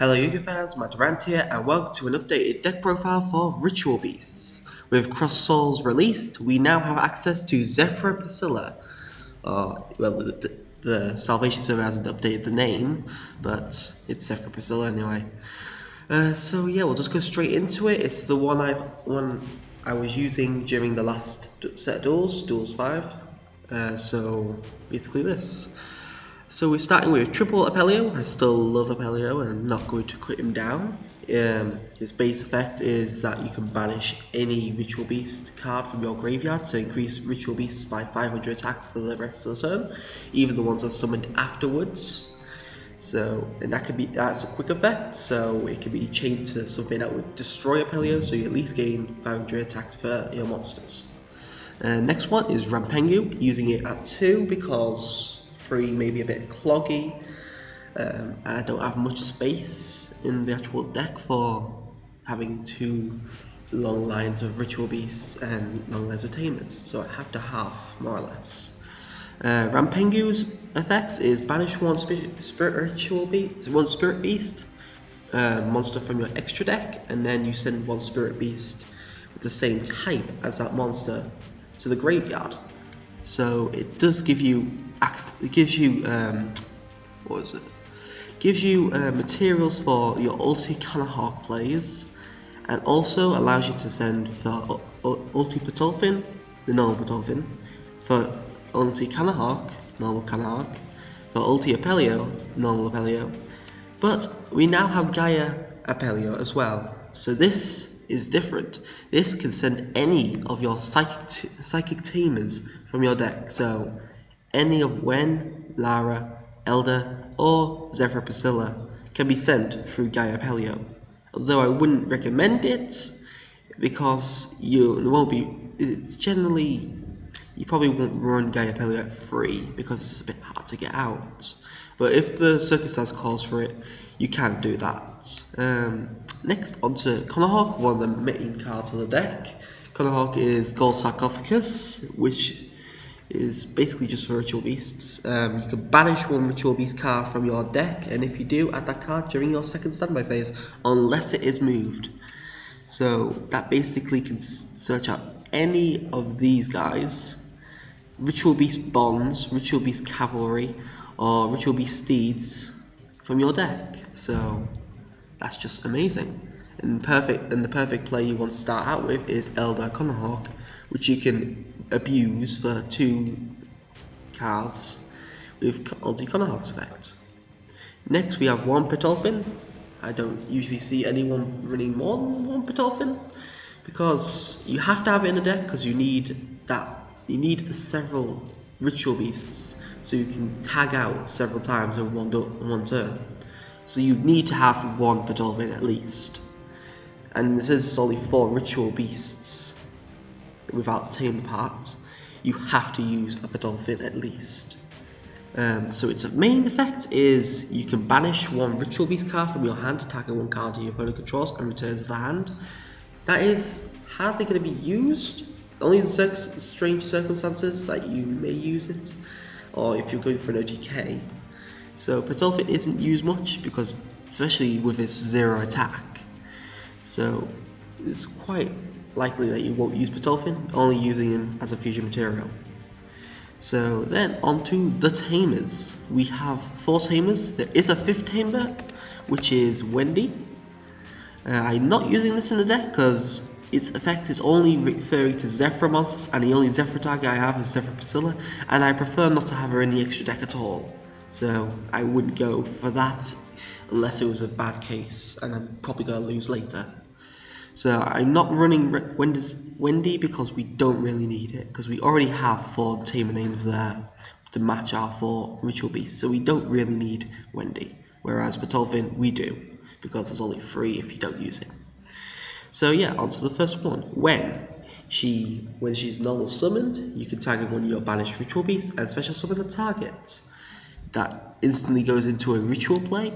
Hello Yu-Gi-Oh fans, Matt Durant here, and welcome to an updated deck profile for Ritual Beasts. With Cross Souls released, we now have access to Zephyr Priscilla. The Salvation Server hasn't updated the name, but it's Zephyr Priscilla anyway. So yeah, we'll just go straight into it. It's the one I was using during the last set of duels, Duels 5. So basically this. So we're starting with Ulti-Apelio. I still love Apelio and I'm not going to quit him down. His base effect is that you can banish any Ritual Beast card from your graveyard to increase Ritual Beasts by 500 attack for the rest of the turn, even the ones that are summoned afterwards. So, and that's a quick effect, so it can be chained to something that would destroy Apelio, so you at least gain 500 attacks for your monsters. Next one is Rampengu, using it at 2 because 3 may be a bit cloggy. I don't have much space in the actual deck for having 2 long lines of Ritual Beasts and long lines of Tamers, so I have to half, more or less. Rampengu's effect is banish one Spirit Beast monster from your extra deck, and then you send one Spirit Beast with the same type as that monster to the graveyard. So it does give you materials for your Ulti-Cannahawk plays, and also allows you to send for Ulti-Pettlephin, the normal Pettlephin, for Ulti-Cannahawk, normal Cannahawk, for Ulti-Apelio, normal Apelio. But we now have Ulti-Gaiapelio as well, so this is different. This can send any of your psychic tamers from your deck, so any of Wen, Lara, Elder, or Zephyr Priscilla can be sent through Ulti-Gaiapelio. Although I wouldn't recommend it because you probably won't run Ulti-Apelio at 3 because it's a bit hard to get out. But if the circumstance calls for it, you can do that. Next, on to Cannahawk, one of the main cards of the deck. Cannahawk is Gold Sarcophagus, which is basically just for Ritual Beasts. You can banish one Ritual Beast card from your deck, and if you do, add that card during your second standby phase, unless it is moved. So that basically can search out any of these guys, Ritual Beast Bonds, Ritual Beast Cavalry, or Ritual Beast Steeds from your deck. So that's just amazing. And the perfect play you want to start out with is Elder Cannahawk, which you can abuse for 2 cards with Ulti-Cannahawk's effect. Next we have one Pettlephin. I don't usually see anyone running more than one Pettlephin because you have to have it in the deck because you need several Ritual Beasts so you can tag out several times in one turn. So you need to have one Pettlephin at least. And since it's only 4 Ritual Beasts without tamer parts, you have to use a Pettlephin at least. So its main effect is you can banish one Ritual Beast card from your hand, tagging one card your opponent controls, and returns it to the hand. That is hardly going to be used, only in strange circumstances that you may use it, or if you're going for an OTK. So Pettlephin isn't used much because, especially with its 0 attack. So it's quite likely that you won't use Pettlephin, only using him as a fusion material. So then on to the Tamers. We have 4 Tamers. There is a 5th Tamer, which is Wendy. I'm not using this in the deck because its effect is only referring to Zephyr monsters, and the only Zephyr target I have is Zephyr Priscilla, and I prefer not to have her in the extra deck at all. So I wouldn't go for that unless it was a bad case, and I'm probably going to lose later. So I'm not running Wendy because we don't really need it, because we already have 4 tamer names there to match our 4 Ritual Beasts, so we don't really need Wendy. Whereas Pettlephin we do, because there's only 3 if you don't use it. So yeah, on to the first one. When she's normal summoned, you can tag in one of your banished Ritual Beasts and special summon a target. That instantly goes into a ritual play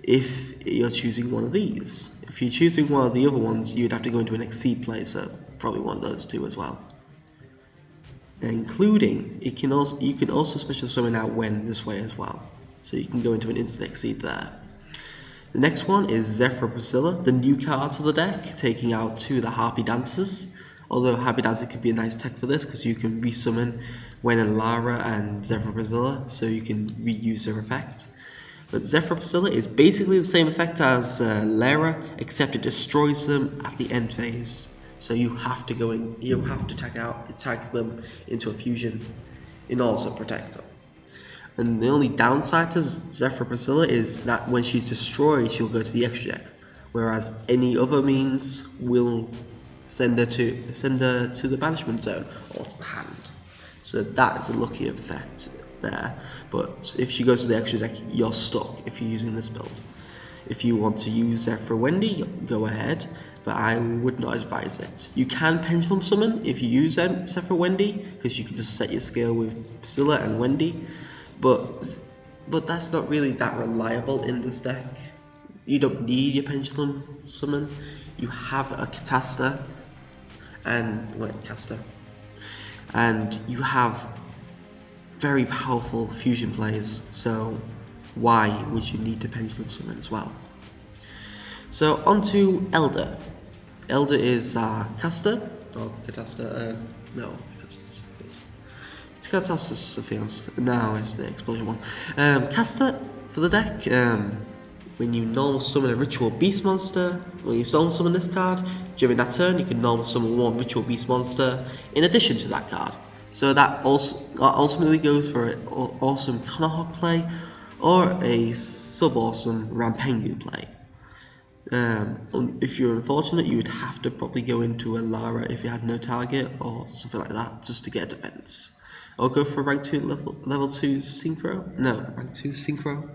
if you're choosing one of these. If you're choosing one of the other ones, you'd have to go into an Exceed play, so probably one of those 2 as well. Including, you can also special summon out Wen this way as well, so you can go into an instant Exceed there. The next one is Zephyr Priscilla, the new card to the deck, taking out 2 of the Harpy Dancers. Although Harpy Dancer could be a nice tech for this because you can resummon Wen and Lara and Zephyr Priscilla, so you can reuse their effect. But Zephyr Priscilla is basically the same effect as Lara, except it destroys them at the end phase. So you have to go in, you have to tag them into a fusion in order to protect them. And the only downside to Zephyr Priscilla is that when she's destroyed, she'll go to the extra deck, whereas any other means will send her to the banishment zone or to the hand. So that is a lucky effect there. But if she goes to the extra deck, you're stuck if you're using this build. If you want to use Zephyr Wendy, go ahead, but I would not advise it. You can Pendulum Summon if you use Zephyr Wendy, because you can just set your scale with Priscilla and Wendy. But that's not really that reliable in this deck. You don't need your Pendulum Summon. You have a Caster, and you have very powerful fusion plays. So why would you need to Pendulum Summon as well? So onto Elder. Elder is caster, or Caster, no, Catastroph's something else. No, it's the explosion one. Caster for the deck. When you normal summon a Ritual Beast monster, when you normal summon this card, during that turn you can normal summon 1 Ritual Beast monster in addition to that card. So that also ultimately goes for an awesome Cannahawk play or a sub-awesome Rampengu play. If you're unfortunate, you would have to probably go into a Lara if you had no target or something like that just to get a defense. Or go for rank 2 level 2 synchro. No, rank 2 synchro.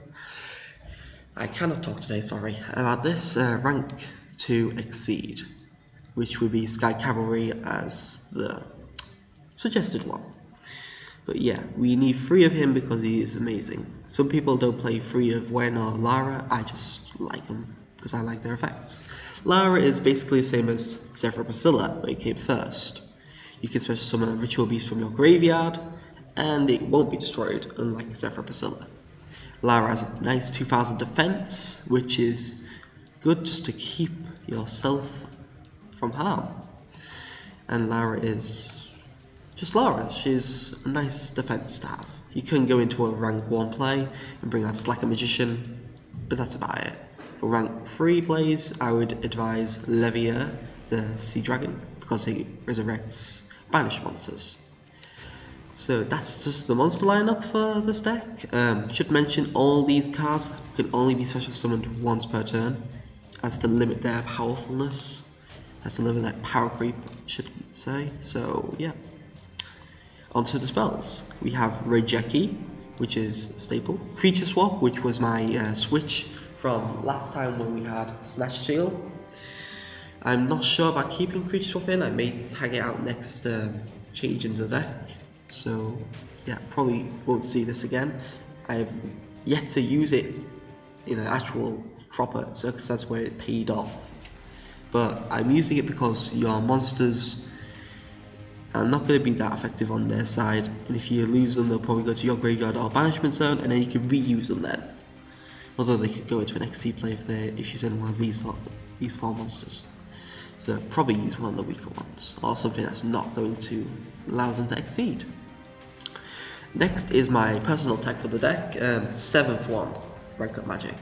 I cannot talk today, sorry, about this. Rank 2 exceed, which would be Sky Cavalry as the suggested one. But yeah, we need 3 of him because he is amazing. Some people don't play 3 of Wen or Lara. I just like them because I like their effects. Lara is basically the same as Zephyr Priscilla, but it came first. You can special summon a Ritual Beast from your graveyard, and it won't be destroyed, unlike Zephyr Priscilla. Lara has a nice 2000 defense, which is good just to keep yourself from harm. And Lara is just Lara. She's a nice defense to have. You can go into a rank 1 play and bring out Slacker Magician, but that's about it. For rank 3 plays, I would advise Levia, the Sea Dragon, because he resurrects banished monsters. So that's just the monster lineup for this deck. Should mention all these cards can only be special summoned once per turn, as to limit their powerfulness, as to limit their power creep, I should say. So yeah. Onto the spells. We have Rejeki, which is staple. Creature Swap, which was my switch from last time when we had Snatch Steal. I'm not sure about keeping Creature Swap in. I may tag it out next change in the deck. So yeah, probably won't see this again. I have yet to use it in an actual proper circumstance where it paid off. But I'm using it because your monsters are not going to be that effective on their side, and if you lose them, they'll probably go to your graveyard or banishment zone, and then you can reuse them then. Although they could go into an XC play if you send one of these 4 monsters. So probably use one of the weaker ones, or something that's not going to allow them to exceed. Next is my personal tech for the deck, 7th one, Rank Up Magic.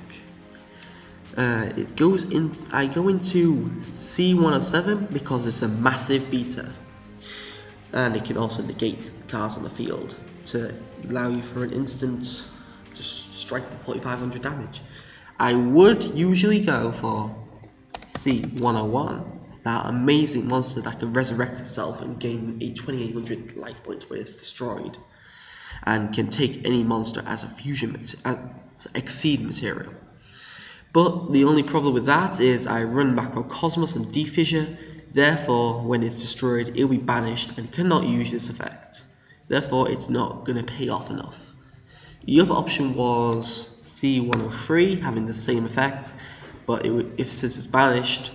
It goes in. I go into C107 because it's a massive beater, and it can also negate cards on the field to allow you for an instant just strike for 4500 damage. I would usually go for C101, that amazing monster that can resurrect itself and gain 2800 life points when it's destroyed, and can take any monster as a fusion exceed material. But the only problem with that is I run Macrocosmos and Defissure, therefore when it's destroyed it'll be banished and cannot use this effect. Therefore it's not going to pay off enough. The other option was C103, having the same effect, but since it's banished,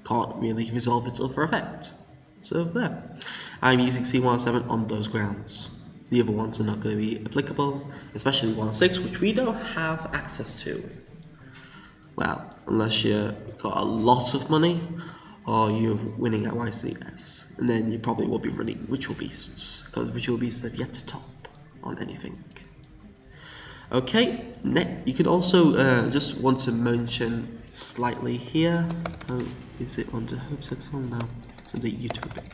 can't really resolve its other effect. So there, I'm using C107 on those grounds. The other ones are not going to be applicable, especially 106, which we don't have access to. Well, unless you got a lot of money or you're winning at YCS, and then you probably will be running Ritual Beasts, because Ritual Beasts have yet to top on anything. Okay, you could also just want to mention slightly here. Oh, is it under Hope Zexal? No, it's under Utopic.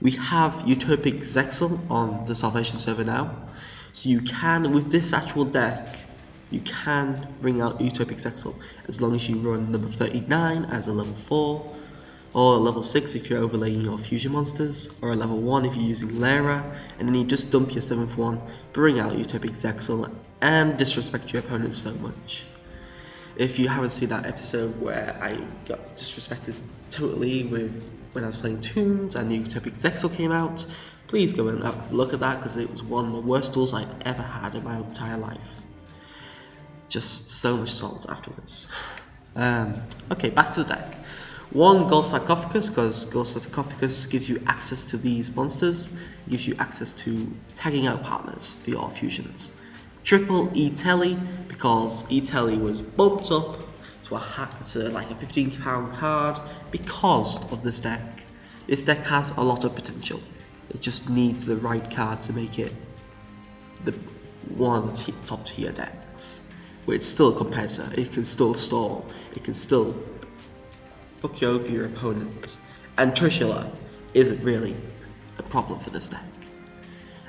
We have Utopic Zexal on the Salvation server now, so you can, with this actual deck, you can bring out Utopic Zexal as long as you run number 39 as a level 4, or a level 6 if you're overlaying your fusion monsters, or a level 1 if you're using Lara, and then you just dump your 7th one, bring out Utopic Zexal, and disrespect your opponent so much. If you haven't seen that episode where I got disrespected totally when I was playing Toons and Utopic Zexal came out, please go and look at that, because it was one of the worst duels I've ever had in my entire life. Just so much salt afterwards. Okay, back to the deck. 1 Gold Sarcophagus, because Gold Sarcophagus gives you access to these monsters, gives you access to tagging out partners for your fusions. Triple E-Telly, because E-Telly was bumped up to like a £15 card because of this deck. This deck has a lot of potential. It just needs the right card to make it one of the top tier decks. But it's still a competitor. It can still stall. It can still fuck you over your opponent. And Trishula isn't really a problem for this deck.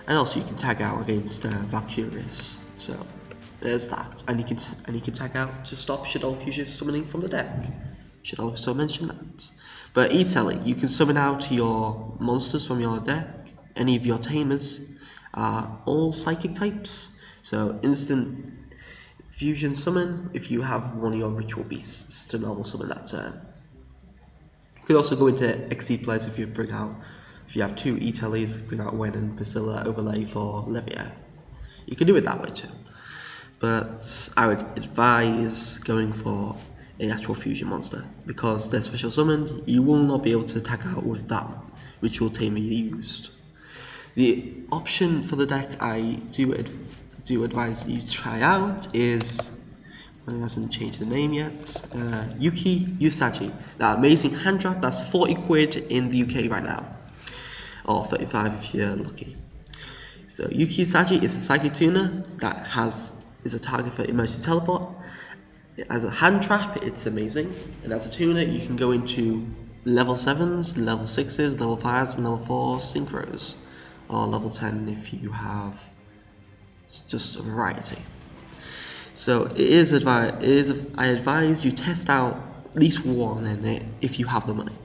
And also you can tag out against Valkyries. So there's that. And you can tag out to stop Shadow Fusion summoning from the deck. Should also mention that. But E-Telly, you can summon out your monsters from your deck. Any of your tamers are all psychic types. So instant fusion summon if you have one of your Ritual Beasts to normal summon that turn. You could also go into Exceed players if you have 2 E-Tellys, bring out Wen and Priscilla overlay for Levia. You can do it that way too. But I would advise going for an actual fusion monster, because they're special summoned. You will not be able to tag out with that ritual tamer you used. The option for the deck I do advise you to try out is, well, it hasn't changed the name yet, Yuki Usagi. That amazing hand trap that's 40 quid in the UK right now, or 35 if you're lucky. So Yuki Usagi is a psychic tuner that is a target for emergency teleport. As a hand trap, it's amazing, and as a tuner, you can go into level 7s, level 6s, level 5s, and level 4 synchros, or level 10 if you have just a variety. So I advise you test out at least one in it if you have the money.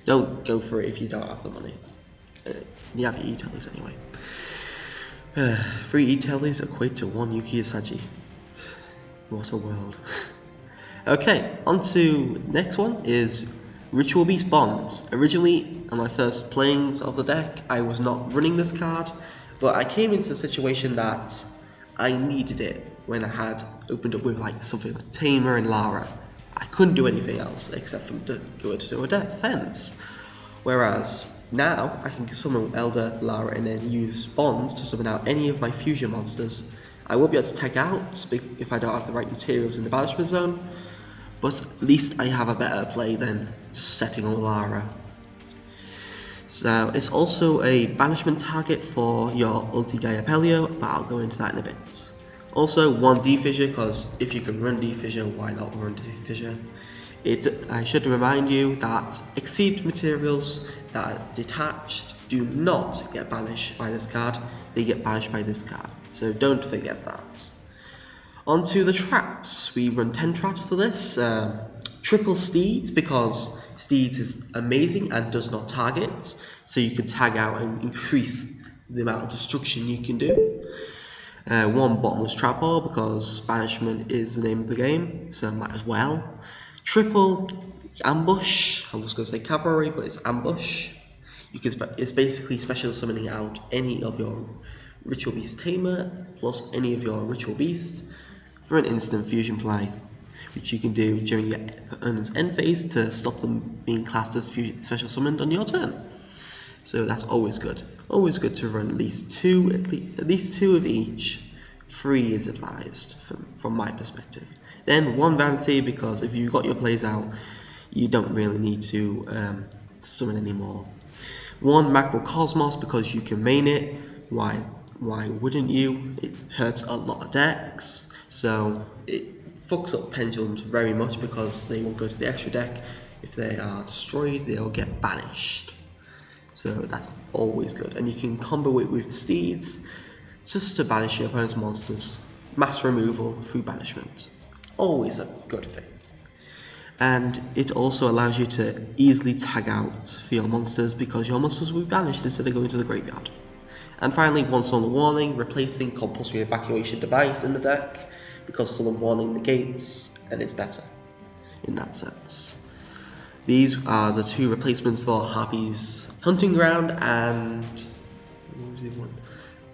Don't go for it if you don't have the money. You have your E-Tellys anyway. 3 E-Tellys equate to 1 Yuki Usagi. What a world. Okay, on to next one is Ritual Beast Bonds. Originally, on my first playings of the deck, I was not running this card, but I came into a situation that I needed it when I had opened up with like something like Tamer and Lara. I couldn't do anything else except from go into a defense. Whereas now I can summon Elder, Lara, and then use Bonds to summon out any of my fusion monsters. I will be able to tag out if I don't have the right materials in the banishment zone, but at least I have a better play than just setting on Lara. So it's also a banishment target for your Ulti-Gaiapelio, but I'll go into that in a bit. Also 1 D-Fissure, because if you can run D-Fissure, why not run D-Fissure? I should remind you that Exceed materials that are detached do not get banished by this card, they get banished by this card, so don't forget that. Onto the traps, we run 10 traps for this. Triple Steeds, because Steeds is amazing and does not target, so you can tag out and increase the amount of destruction you can do. 1 Bottomless Trap Hole, because banishment is the name of the game, so might as well. Triple Ambush, I was going to say Cavalry, but it's Ambush. It's basically special summoning out any of your Ritual Beast Tamer, plus any of your Ritual Beasts, for an instant fusion play, which you can do during your opponent's end phase to stop them being classed as special summoned on your turn. So that's always good. Always good to run at least two of each. 3 is advised from my perspective. Then 1 Vanity, because if you got your plays out, you don't really need to summon anymore. 1 Macrocosmos, because you can main it. Why wouldn't you? It hurts a lot of decks, so it fucks up pendulums very much because they won't go to the extra deck. If they are destroyed, they'll get banished. So that's always good, and you can combo it with Steeds just to banish your opponent's monsters. Mass removal through banishment, always a good thing. And it also allows you to easily tag out for your monsters because your monsters will be banished instead of going to the graveyard. And finally, 1 Sullen Warning, replacing compulsory evacuation device in the deck because Sullen Warning negates and it's better in that sense. These are the 2 replacements for Harpy's Hunting Ground and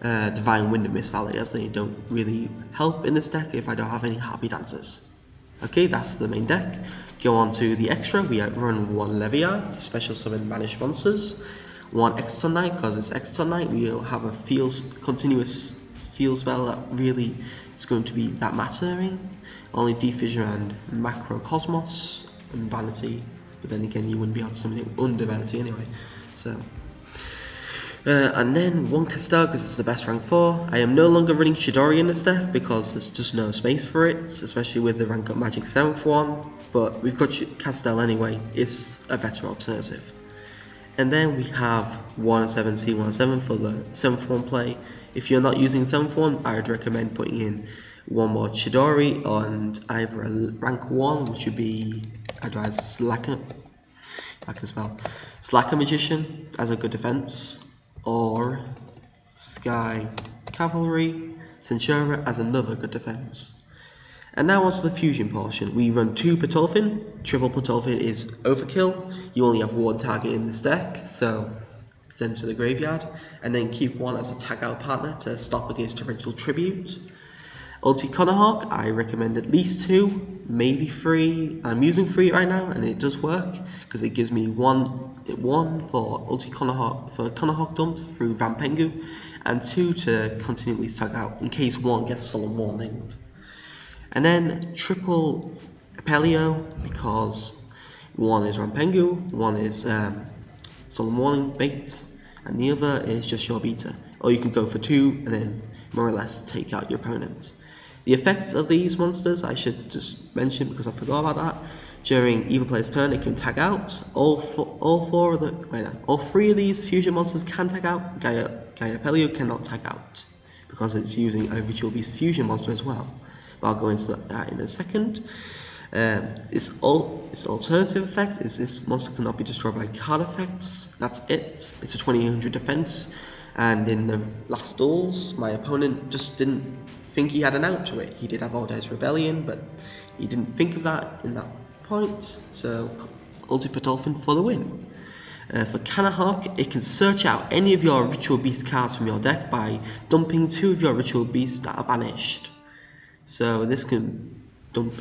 Divine Wind and Mist Valley, as they don't really help in this deck if I don't have any Harpy Dancers. Okay, that's the main deck. Go on to the extra. We run 1 Leviar to special summon banished monsters. 1 Exton Knight, because it's Exton Knight, we'll have a continuous field spell that really is going to be that mattering. Only Defissure and Macrocosmos and Vanity, but then again you wouldn't be able to summon it under Vanity anyway. So, and then 1 Castel, because it's the best rank 4. I am no longer running Chidori in this deck because there's just no space for it, especially with the rank up Magic 7th one, but we've got Castel anyway, it's a better alternative. And then we have 1-7 C1-7 for the 7th one play. If you're not using 7th one, I would recommend putting in 1 more Chidori and either a rank 1, which would be, I'd advise Slacker Magician as a good defense, or Sky Cavalry Centura as another good defense. And now onto the fusion portion. We run 2 Pettlephin. Triple Pettlephin is overkill. You only have 1 target in this deck, so send to the graveyard, and then keep 1 as a tag out partner to stop against Torrential Tribute. Ulti-Cannahawk, I recommend at least 2, maybe 3. I'm using 3 right now, and it does work because it gives me one for Ulti-Cannahawk for Cannahawk dumps through Vampengu, and 2 to continually tag out in case 1 gets Sullen Warning. And then Triple Apelio, because 1 is Rampengu, 1 is Sullen Warning bait, and the other is just your beta. Or you can go for 2 and then more or less take out your opponent. The effects of these monsters I should just mention because I forgot about that. During either player's turn, it can tag out. All 3 of these fusion monsters can tag out. Ulti-Gaiapelio cannot tag out because it's using a Ritual Beast fusion monster as well. But I'll go into that in a second. Its alternative effect is this monster cannot be destroyed by card effects. That's it. It's a 2000 defense. And in the last duels, my opponent just didn't think he had an out to it. He did have Aldai's Rebellion, but he didn't think of that in that point. So Ulti-Pettlephin for the win. For Cannahawk, it can search out any of your Ritual Beast cards from your deck by dumping 2 of your Ritual Beasts that are banished. So this can dump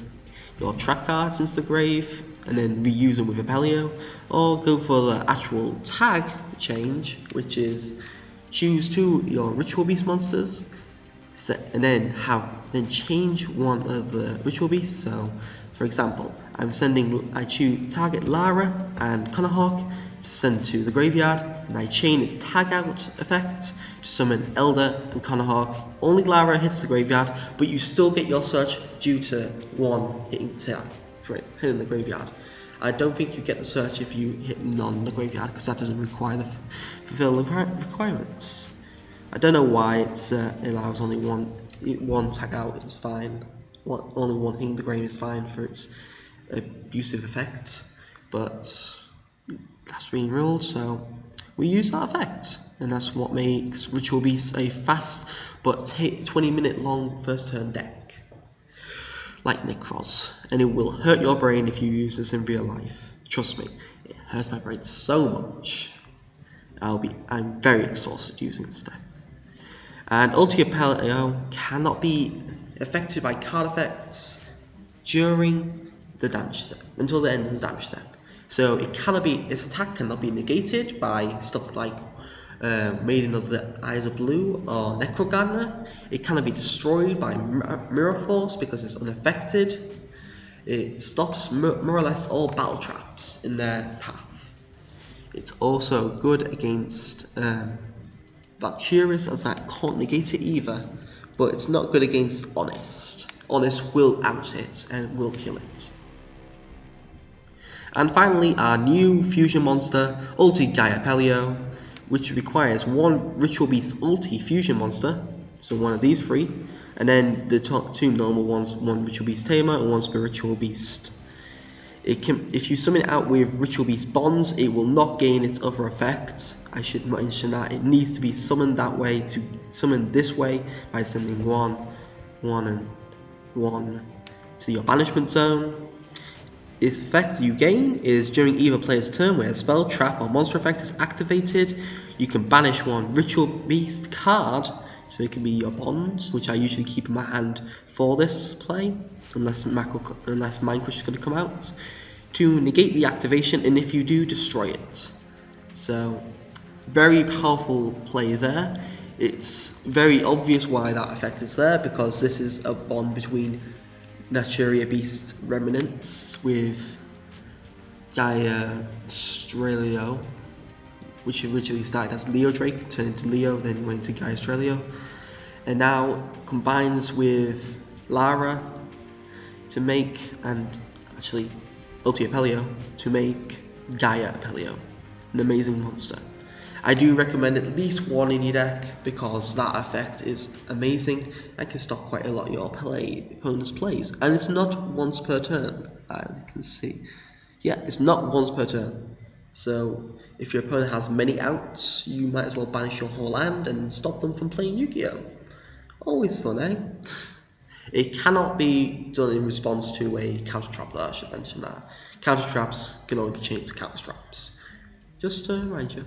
your trap cards into the grave and then reuse them with Apelio, or go for the actual tag change, which is choose 2 of your Ritual Beast monsters and then change 1 of the Ritual Beasts. So for example, I choose target Lara and Cannahawk to send to the graveyard, and I chain its tag out effect to summon Elder and Cannahawk. Only Lara hits the graveyard, but you still get your search due to 1 hitting the graveyard. I don't think you get the search if you hit none in the graveyard because that doesn't require fulfill the requirements. I don't know why it allows only one tag out. It's fine. Only 1 hitting the grave is fine for its abusive effect, but that's been ruled, so we use that effect, and that's what makes Ritual Beast a fast but 20-minute long first turn deck, like Necros, and it will hurt your brain if you use this in real life. Trust me, it hurts my brain so much. I'm very exhausted using this deck. And Ulti-Apelio cannot be affected by card effects during the damage step, until the end of the damage step. So its attack cannot be negated by stuff like Maiden of the Eyes of Blue or Necrogardener. It cannot be destroyed by Mirror Force because it's unaffected It stops more or less all battle traps in their path. It's also good against Valkyries, as that can't negate it either, but it's not good against Honest. Honest will out it and will kill it. And finally, our new fusion monster, Ulti-Gaiapelio, which requires one Ritual Beast Ulti fusion monster, so one of these three, and then the top two normal ones, one Ritual Beast Tamer and one Spiritual Beast. If you summon it out with Ritual Beast Bonds, it will not gain its other effect. I should mention that it needs to be summoned that way, to summon this way by sending one, and one to your banishment zone. Its effect you gain is during either player's turn where a spell, trap, or monster effect is activated, you can banish one Ritual Beast card, so it can be your bonds, which I usually keep in my hand for this play, unless Mindcrush is going to come out, to negate the activation, and if you do, destroy it. So, very powerful play there. It's very obvious why that effect is there, because this is a bond between Ritual Beast Remnants with Hieratics, which originally started as Leo Drake, turned into Leo, then went to Hieratics, and now combines with Lara to make, and actually Ulti-Apelio to make Hieratics, an amazing monster. I do recommend at least one in your deck because that effect is amazing and can stop quite a lot of your opponent's plays. And it's not once per turn, I can see. Yeah, it's not once per turn. So if your opponent has many outs, you might as well banish your whole hand and stop them from playing Yu-Gi-Oh! Always fun, eh? It cannot be done in response to a counter trap, though. I should mention that. Counter traps can only be changed to counter traps. Just to remind you.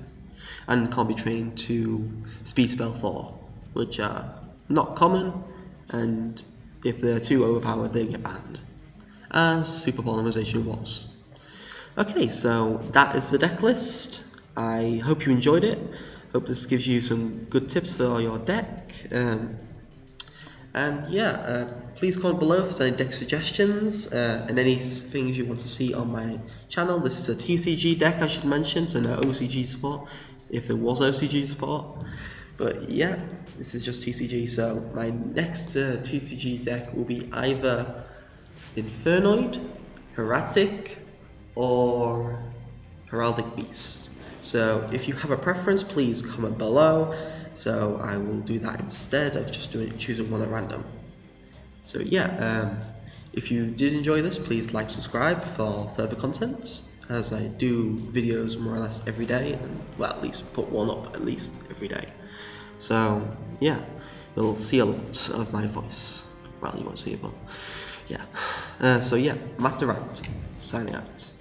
And can't be trained to Speed Spell 4, which are not common, and if they're too overpowered, they get banned, as Super Polymerization was. Okay, so that is the deck list. I hope you enjoyed it. Hope this gives you some good tips for your deck. And yeah, please comment below if there's any deck suggestions and any things you want to see on my channel. This is a TCG deck, I should mention, so no OCG support, if there was OCG support. But yeah, this is just TCG, so my next TCG deck will be either Infernoid, Hieratics, or Heraldic Beast. So if you have a preference, please comment below. So I will do that instead of just choosing one at random. So yeah, if you did enjoy this, please like, subscribe for further content, as I do videos more or less every day, and well, at least put one up at least every day. So yeah, you'll see a lot of my voice. Well, you won't see it, but yeah. So yeah, Matt Durant, signing out.